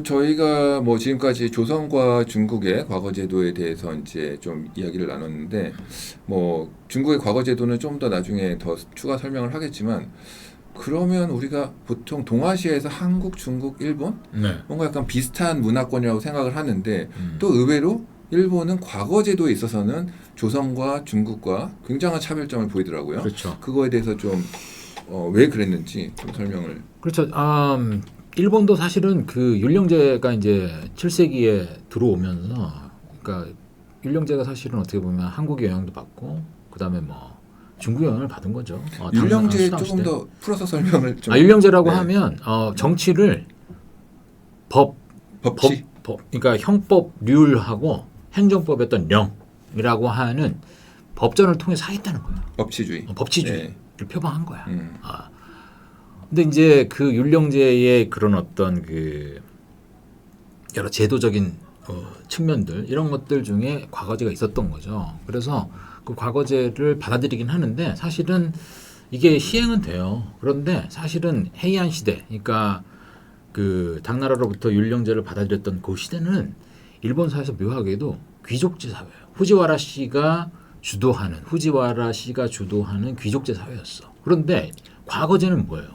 저희가 뭐 지금까지 조선과 중국의 과거 제도에 대해서 이제 좀 이야기를 나눴는데 뭐 중국의 과거 제도는 좀 더 나중에 더 추가 설명을 하겠지만 그러면 우리가 보통 동아시아에서 한국, 중국, 일본 네. 뭔가 약간 비슷한 문화권이라고 생각을 하는데 음. 또 의외로 일본은 과거 제도에 있어서는 조선과 중국과 굉장한 차별점을 보이더라고요. 그렇죠. 그거에 대해서 좀 왜 그랬는지 좀 설명을. 그렇죠. 일본도 사실은 그 율령제가 이제 7세기에 들어오면서, 그러니까 율령제가 사실은 어떻게 보면 한국의 영향도 받고, 그다음에 뭐 중국 영향을 받은 거죠. 율령제 수당 조금 시대. 더 풀어서 설명을 좀. 율령제라고 네. 하면 정치를 법치. 그러니까 형법률하고 행정법의 어떤 령이라고 하는 법전을 통해서 하겠다는 거예요. 법치주의. 법치주의를 네. 표방한 거야. 근데 이제 그 율령제의 그런 어떤 그 여러 제도적인 측면들 이런 것들 중에 과거제가 있었던 거죠. 그래서 그 과거제를 받아들이긴 하는데 사실은 이게 시행은 돼요. 그런데 사실은 헤이안 시대, 그러니까 그 당나라로부터 율령제를 받아들였던 그 시대는 일본 사회에서 묘하게도 귀족제 사회예요. 후지와라 씨가 주도하는 귀족제 사회였어. 그런데 과거제는 뭐예요?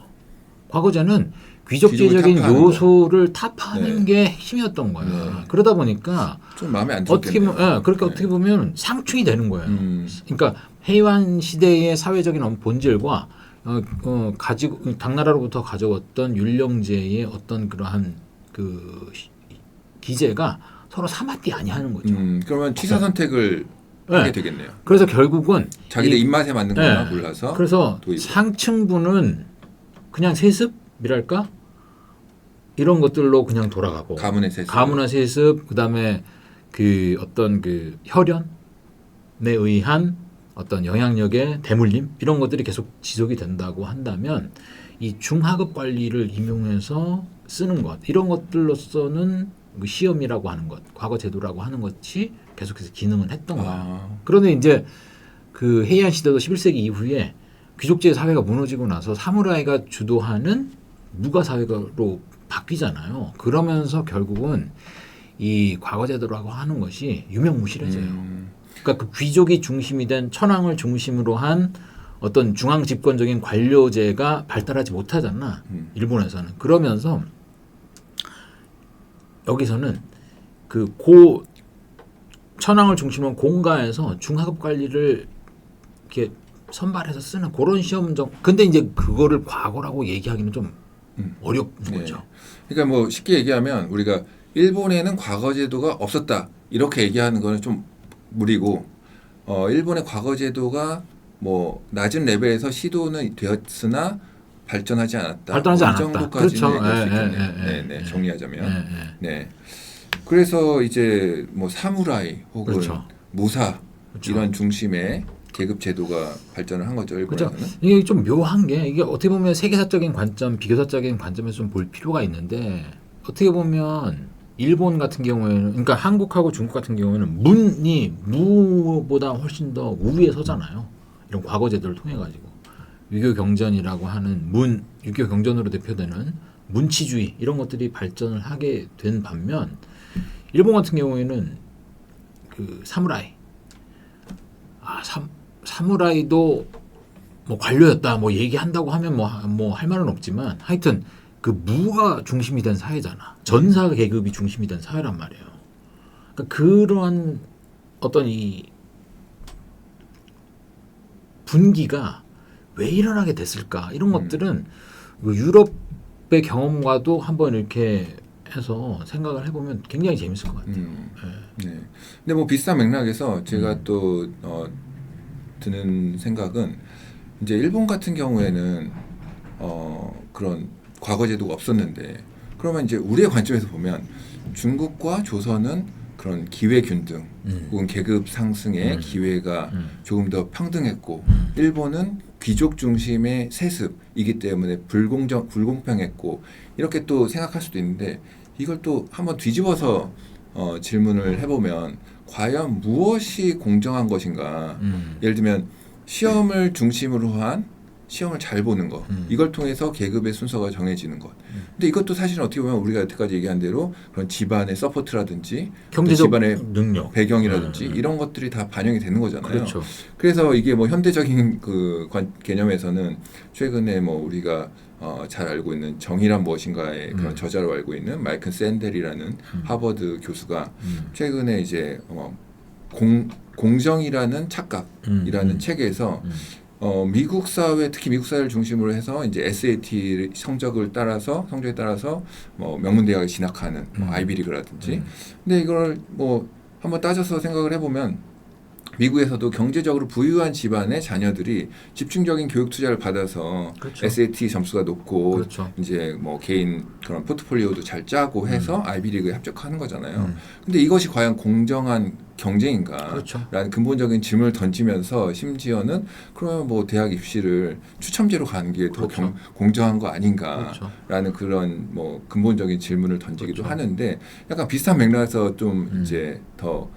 과거제는 귀족제적인 타파하는 요소를 타파하는 네. 게 핵심이었던 거야. 네. 그러다 보니까 좀 마음에 안 어떻게 들었겠네요. 보면 그렇게 네. 어떻게 보면 상충이 되는 거예요. 음. 그러니까 해이완 시대의 사회적인 본질과 가지고 당나라로부터 가져왔던 율령제의 어떤 그러한 그 기제가 서로 사마띠 아니하는 거죠. 그러면 취사 선택을 네. 하게 되겠네요. 그래서 결국은 자기들 입맛에 맞는 거나 네. 골라서. 그래서 도입을. 상층부는 그냥 세습이랄까 이런 것들로 그냥 돌아가고 가문의 세습. 가문의 세습 그다음에 그 어떤 그 혈연에 의한 어떤 영향력의 대물림 이런 것들이 계속 지속이 된다고 한다면 이 중하급 관리를 임용해서 쓰는 것 이런 것들로서는 그 시험이라고 하는 것 과거 제도라고 하는 것이 계속해서 기능은 했던 거예요. 그런데 이제 그 헤이안 시대도 11세기 이후에 귀족제 사회가 무너지고 나서 사무라이가 주도하는 무가 사회로 바뀌잖아요. 그러면서 결국은 이 과거 제도라고 하는 것이 유명무실해져요. 그러니까 그 귀족이 중심이 된 천황을 중심으로 한 어떤 중앙 집권적인 관료제가 발달하지 못하잖아. 일본에서는. 그러면서 여기서는 그 천황을 중심으로 한 공가에서 중하급 관리를 이렇게 선발해서 쓰는 그런 시험정. 근데 이제 그거를 과거라고 얘기하기는 좀 어렵은 네. 거죠. 그러니까 뭐 쉽게 얘기하면 우리가 일본에는 과거 제도가 없었다 이렇게 얘기하는 거는 좀 무리고 일본의 과거 제도가 뭐 낮은 레벨에서 시도는 되었으나 발전하지 않았다. 발전하지 이 않았다. 정도까지는 그렇죠. 얘기할 수 있겠네요. 예, 네, 정리하자면. 예. 네. 그래서 이제 뭐 사무라이 혹은 그렇죠. 무사 그렇죠. 이런 중심의 계급 제도가 발전을 한 거죠. 일본에서는. 그렇죠. 이게 좀 묘한 게 이게 어떻게 보면 세계사적인 관점, 비교사적인 관점에서 좀 볼 필요가 있는데 어떻게 보면 일본 같은 경우에는 그러니까 한국하고 중국 같은 경우에는 문이 무보다 훨씬 더 우위에 서잖아요. 이런 과거 제도를 통해 가지고 유교 경전이라고 하는 유교 경전으로 대표되는 문치주의 이런 것들이 발전을 하게 된 반면 일본 같은 경우에는 그 사무라이 사무라이도 뭐 관료였다 뭐 얘기한다고 하면 뭐 할 말은 없지만 하여튼 그 무가 중심이 된 사회잖아. 전사 계급이 중심이 된 사회란 말이에요. 그러니까 그러한 어떤 이 분기가 왜 일어나게 됐을까 이런 것들은 그 유럽의 경험과도 한번 이렇게 해서 생각을 해보면 굉장히 재밌을 것 같아요. 네. 근데 뭐 비슷한 맥락에서 제가 또 드는 생각은 이제 일본 같은 경우에는 그런 과거 제도가 없었는데 그러면 이제 우리의 관점에서 보면 중국과 조선은 그런 기회 균등 혹은 계급 상승의 기회가 조금 더 평등했고 일본은 귀족 중심의 세습이기 때문에 불공평했고 이렇게 또 생각할 수도 있는데 이걸 또 한번 뒤집어서 질문을 해보면 과연 무엇이 공정한 것인가? 예를 들면 시험을 중심으로 한 시험을 잘 보는 것, 이걸 통해서 계급의 순서가 정해지는 것. 근데 이것도 사실은 어떻게 보면 우리가 여태까지 얘기한 대로 그런 집안의 서포트라든지 경제적 집안의 능력, 배경이라든지 이런 것들이 다 반영이 되는 거잖아요. 그렇죠. 그래서 이게 뭐 현대적인 그 개념에서는 최근에 뭐 우리가 잘 알고 있는 정의란 무엇인가의 그런 저자로 알고 있는 마이클 샌델이라는 하버드 교수가 최근에 이제 공정이라는 착각이라는 책에서 미국 사회, 특히 미국 사회를 중심으로 해서 이제 SAT 성적에 따라서 뭐 명문 대학에 진학하는 뭐 아이비리그라든지. 근데 이걸 뭐 한번 따져서 생각을 해보면 미국에서도 경제적으로 부유한 집안의 자녀들이 집중적인 교육 투자를 받아서 그렇죠. SAT 점수가 높고 그렇죠. 이제 뭐 개인 그런 포트폴리오도 잘 짜고 해서 아이비리그에 합격하는 거잖아요. 근데 이것이 과연 공정한 경쟁인가? 그렇죠. 라는 근본적인 질문을 던지면서 심지어는 그러면 뭐 대학 입시를 추첨제로 가는 게 더 그렇죠. 공정한 거 아닌가라는 그렇죠. 그런 뭐 근본적인 질문을 던지기도 그렇죠. 하는데 약간 비슷한 맥락에서 좀 이제 더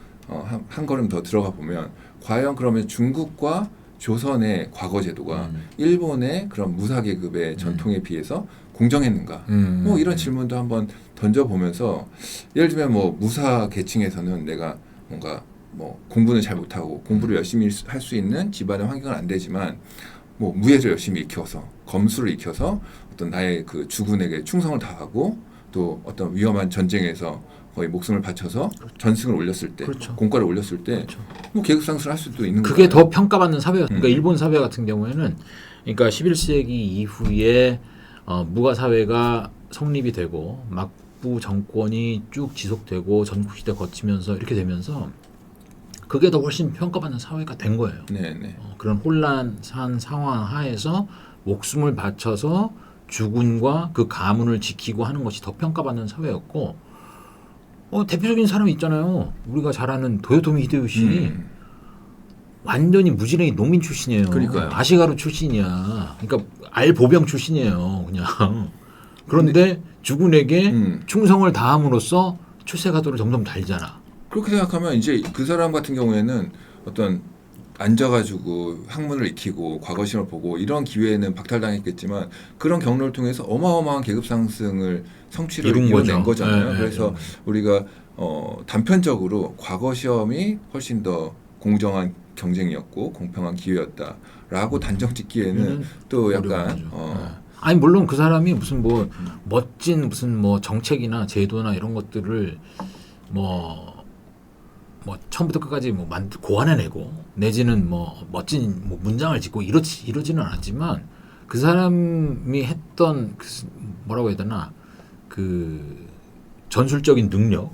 한 걸음 더 들어가 보면 과연 그러면 중국과 조선의 과거 제도가 일본의 그런 무사 계급의 전통에 비해서 공정했는가? 뭐 이런 질문도 한번 던져보면서 예를 들면 뭐 무사 계층에서는 내가 뭔가 뭐 공부는 잘 못하고 공부를 열심히 할 수 있는 집안의 환경은 안 되지만 뭐 무예를 열심히 익혀서 검수를 익혀서 어떤 나의 그 주군에게 충성을 다하고 또 어떤 위험한 전쟁에서 거의 목숨을 바쳐서 전승을 올렸을 때, 그렇죠. 공과를 올렸을 때, 뭐 계급 상승을 할 수도 있는 거예요. 그게 더 평가받는 사회였. 그러니까 일본 사회 같은 경우에는, 그러니까 11세기 이후에 무가 사회가 성립이 되고 막부 정권이 쭉 지속되고 전국시대 거치면서 이렇게 되면서 그게 더 훨씬 평가받는 사회가 된 거예요. 네네. 그런 혼란한 상황 하에서 목숨을 바쳐서 주군과 그 가문을 지키고 하는 것이 더 평가받는 사회였고. 대표적인 사람이 있잖아요. 우리가 잘 아는 도요토미 히데요시. 완전히 무지랭이 농민 출신이에요. 그러니까요. 아시가루 출신이야. 그러니까 알보병 출신이에요. 그냥. 그런데 주군에게 충성을 다함으로써 출세가도를 점점 달잖아. 그렇게 생각하면 이제 그 사람 같은 경우에는 어떤 앉아가지고 학문을 익히고 과거 시험을 보고 이런 기회에는 박탈당했겠지만 그런 경로를 통해서 어마어마한 계급 상승을 성취를 이뤄낸 거잖아요. 네, 그래서 우리가 단편적으로 과거 시험이 훨씬 더 공정한 경쟁이었고 공평한 기회였다라고 단정짓기에는 또 약간 아니 물론 그 사람이 무슨 뭐 멋진 무슨 뭐 정책이나 제도나 이런 것들을 뭐 처음부터 끝까지 뭐 고안해내고 내지는 뭐 멋진 뭐 문장을 짓고 이러지는 않았지만 그 사람이 했던 뭐라고 해야 되나 그 전술적인 능력,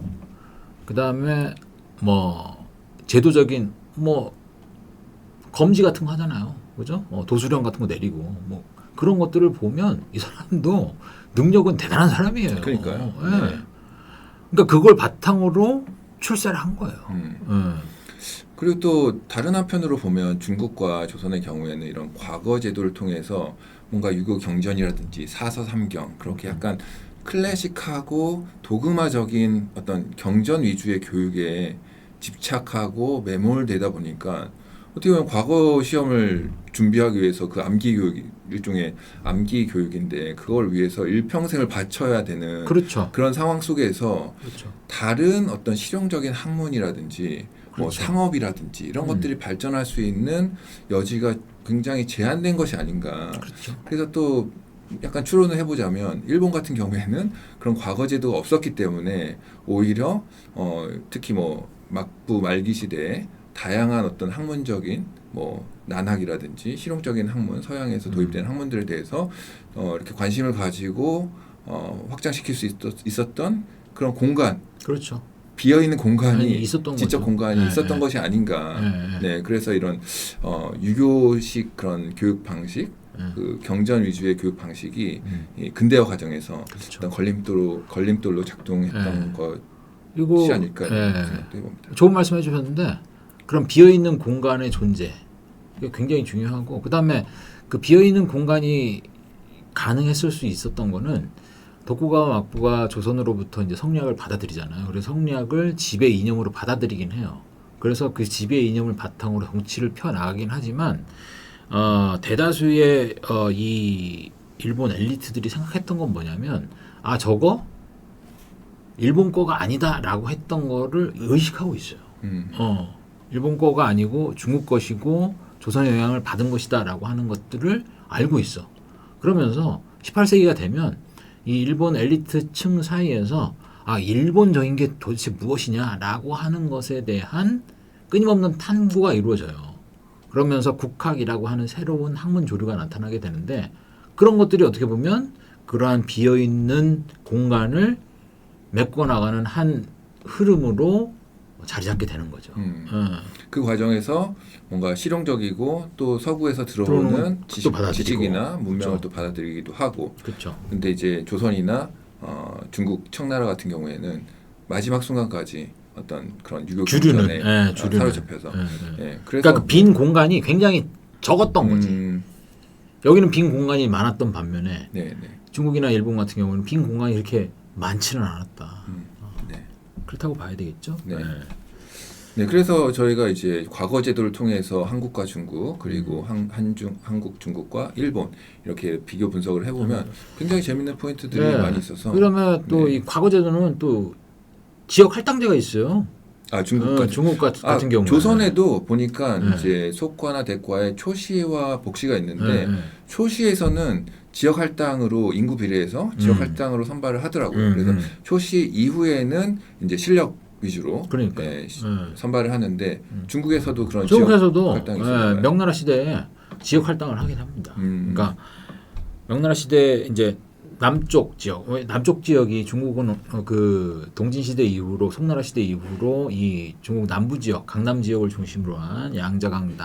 그 다음에 뭐 제도적인 뭐 검지 같은 거 하잖아요, 그죠? 도수령 같은 거 내리고 뭐 그런 것들을 보면 이 사람도 능력은 대단한 사람이에요. 그러니까요. 네. 그러니까 그걸 바탕으로 출세를 한 거예요. 그리고 또 다른 한편으로 보면 중국과 조선의 경우에는 이런 과거 제도를 통해서 뭔가 유교 경전이라든지 사서삼경 그렇게 약간 클래식하고 도그마적인 어떤 경전 위주의 교육에 집착하고 매몰되다 보니까 어떻게 보면 과거 시험을 준비하기 위해서 그 암기 교육 일종의 암기 교육인데 그걸 위해서 일평생을 바쳐야 되는 그렇죠. 그런 상황 속에서 그렇죠. 다른 어떤 실용적인 학문이라든지 뭐 그렇죠. 상업이라든지 이런 것들이 발전할 수 있는 여지가 굉장히 제한된 것이 아닌가. 그렇죠. 그래서 또 약간 추론을 해보자면 일본 같은 경우에는 그런 과거 제도가 없었기 때문에 오히려 특히 뭐 막부 말기 시대에 다양한 어떤 학문적인 뭐 난학이라든지 실용적인 학문 서양에서 도입된 학문들에 대해서 이렇게 관심을 가지고 확장시킬 수 있었던 그런 공간, 그렇죠. 비어있는 공간이 있었던 지적 거죠. 공간이 있었던 것이 아닌가. 네, 그래서 이런 유교식 그런 교육 방식, 그 경전 위주의 교육 방식이 이 근대화 과정에서 그렇죠. 어떤 걸림돌로 작동했던 그리고 것이 아닐까 생각도 해봅니다. 좋은 말씀 해주셨는데 그런 비어있는 공간의 존재 이게 굉장히 중요하고 그 다음에 그 비어있는 공간이 가능했을 수 있었던 거는 도쿠가와 막부가 조선으로부터 이제 성리학을 받아들이잖아요. 그래서 성리학을 지배 이념으로 받아들이긴 해요. 그래서 그 지배 이념을 바탕으로 정치를 펴 나가긴 하지만 대다수의 이 일본 엘리트들이 생각했던 건 뭐냐면 저거 일본 거가 아니다라고 했던 거를 의식하고 있어요. 일본 거가 아니고 중국 것이고 조선의 영향을 받은 것이다라고 하는 것들을 알고 있어. 그러면서 18세기가 되면 이 일본 엘리트층 사이에서 일본적인 게 도대체 무엇이냐라고 하는 것에 대한 끊임없는 탐구가 이루어져요. 그러면서 국학이라고 하는 새로운 학문 조류가 나타나게 되는데 그런 것들이 어떻게 보면 그러한 비어있는 공간을 메꿔 나가는 한 흐름으로 자리 잡게 되는 거죠. 그 과정에서 뭔가 실용적이고 또 서구에서 들어오는 들어오는 것도 받아들이고. 지식이나 문명을 그렇죠. 또 받아들이기도 하고. 그렇죠. 근데 이제 조선이나 중국 청나라 같은 경우에는 마지막 순간까지 어떤 그런 유교 주류는, 경전에 주류는. 사로잡혀서. 예. 예, 그러니까 그 빈 공간이 굉장히 적었던 거지. 음, 여기는 빈 공간이 많았던 반면에 네, 네. 중국이나 일본 같은 경우는 빈 공간이 이렇게 많지는 않았다. 네. 그렇다고 봐야 되겠죠. 네. 네, 그래서 저희가 이제 과거 제도를 통해서 한국과 중국 그리고 한국, 중국과 일본 이렇게 비교 분석을 해보면 굉장히 재밌는 포인트들이 네. 많이 있어서. 그러면 또 이 과거 제도는 또 지역 할당제가 있어요. 중국 같은 경우는 조선에도 보니까 네. 이제 속과나 대과에 초시와 복시가 있는데 네. 초시에서는 지역 할당으로 인구 비례해서 지역 할당으로 선발을 하더라고요. 그래서 초시 이후에는 이제 실력 위주로 그러니까요. 선발을 하는데 중국에서도 그런 중국에서도 지역 할당이 있어요. 명나라 시대에 지역 할당을 하긴 합니다. 그러니까 명나라 시대 이제 남쪽 지역, 남쪽 지역이 중국은 그 동진 시대 이후로 송나라 시대 이후로 이 중국 남부 지역, 강남 지역을 중심으로 한 양자강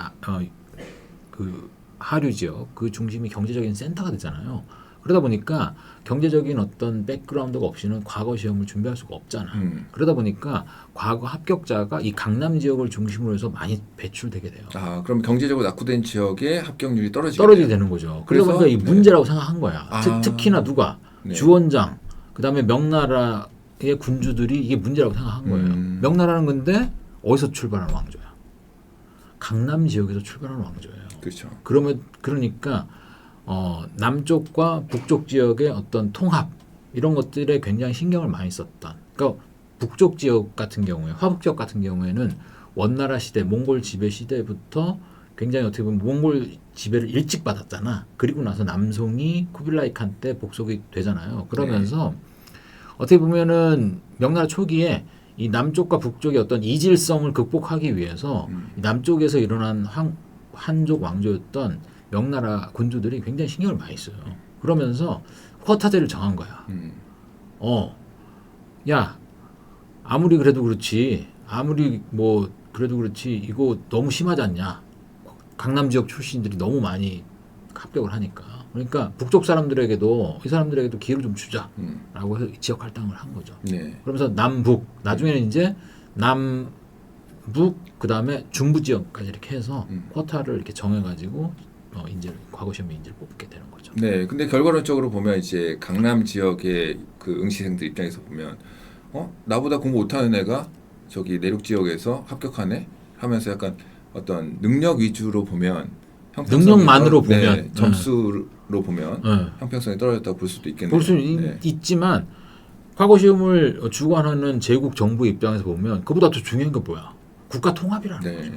그 하류 지역 그 중심이 경제적인 센터가 되잖아요. 그러다 보니까 경제적인 어떤 백그라운드가 없이는 과거 시험을 준비할 수가 없잖아. 그러다 보니까 과거 합격자가 이 강남 지역을 중심으로 해서 많이 배출되게 돼요. 그럼 경제적으로 낙후된 지역의 합격률이 떨어지게 되는 거죠. 그러다 보니까 이 문제라고 생각한 거야. 특히나 누가 주원장, 그다음에 명나라의 군주들이 이게 문제라고 생각한 거예요. 명나라는 근데 어디서 출발한 왕조야? 강남 지역에서 출발한 왕조예요. 그렇죠. 그러니까 남쪽과 북쪽 지역의 어떤 통합 이런 것들에 굉장히 신경을 많이 썼던. 그러니까 북쪽 지역 같은 경우에 화북 지역 같은 경우에는 원나라 시대, 몽골 지배 시대부터 굉장히 어떻게 보면 몽골 지배를 일찍 받았잖아. 그리고 나서 남송이 쿠빌라이 칸 때 복속이 되잖아요. 그러면서 어떻게 보면은 명나라 초기에 이 남쪽과 북쪽의 어떤 이질성을 극복하기 위해서 남쪽에서 일어난 한족 왕조였던 명나라 군주들이 굉장히 신경을 많이 써요. 그러면서 쿼타제를 정한 거야. 야, 아무리 그래도 그렇지, 이거 너무 심하지 않냐? 강남 지역 출신들이 너무 많이 합격을 하니까. 그러니까 북쪽 사람들에게도 이 사람들에게도 기회를 좀 주자라고 해서 지역 할당을 한 거죠. 네. 그러면서 남북 나중에는 이제 남북 그다음에 중부 지역까지 이렇게 해서 쿼타를 이렇게 정해가지고 과거 시험에 인재를 뽑게 되는 거죠. 네, 근데 결과론적으로 보면 이제 강남 지역의 그 응시생들 입장에서 보면 나보다 공부 못하는 애가 저기 내륙 지역에서 합격하네 하면서 약간 어떤 능력 위주로 보면 능력만으로 보면 점수로 보면 형평성이 떨어졌다고 볼 수도 있겠네요. 볼 수 있지만 과거 시험을 주관하는 제국 정부 입장에서 보면 그보다 더 중요한 게 뭐야? 국가 통합이라는 거죠.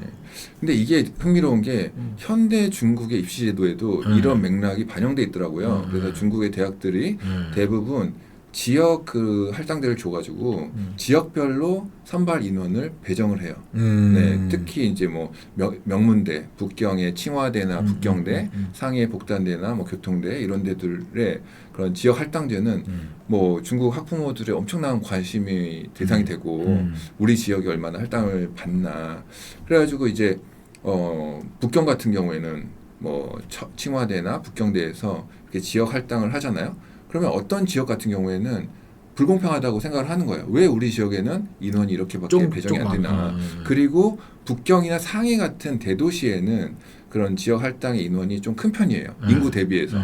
근데 이게 흥미로운 게 현대 중국의 입시 제도에도 이런 맥락이 반영돼 있더라고요. 그래서 중국의 대학들이 대부분 지역 그 할당제를 줘가지고 지역별로 선발 인원을 배정을 해요. 네, 특히 이제 뭐 명문대, 북경의 칭화대나 북경대, 상해 복단대나 뭐 교통대 이런 데들의 그런 지역 할당제는 뭐 중국 학부모들의 엄청난 관심이 대상이 되고 우리 지역이 얼마나 할당을 받나. 그래가지고 이제 북경 같은 경우에는 뭐 칭화대나 북경대에서 이렇게 지역 할당을 하잖아요. 그러면 어떤 지역 같은 경우에는 불공평하다고 생각을 하는 거예요. 왜 우리 지역에는 인원이 이렇게밖에 배정이 안 되나. 그리고 북경이나 상해 같은 대도시에는 그런 지역 할당의 인원이 좀 큰 편이에요. 인구 대비해서.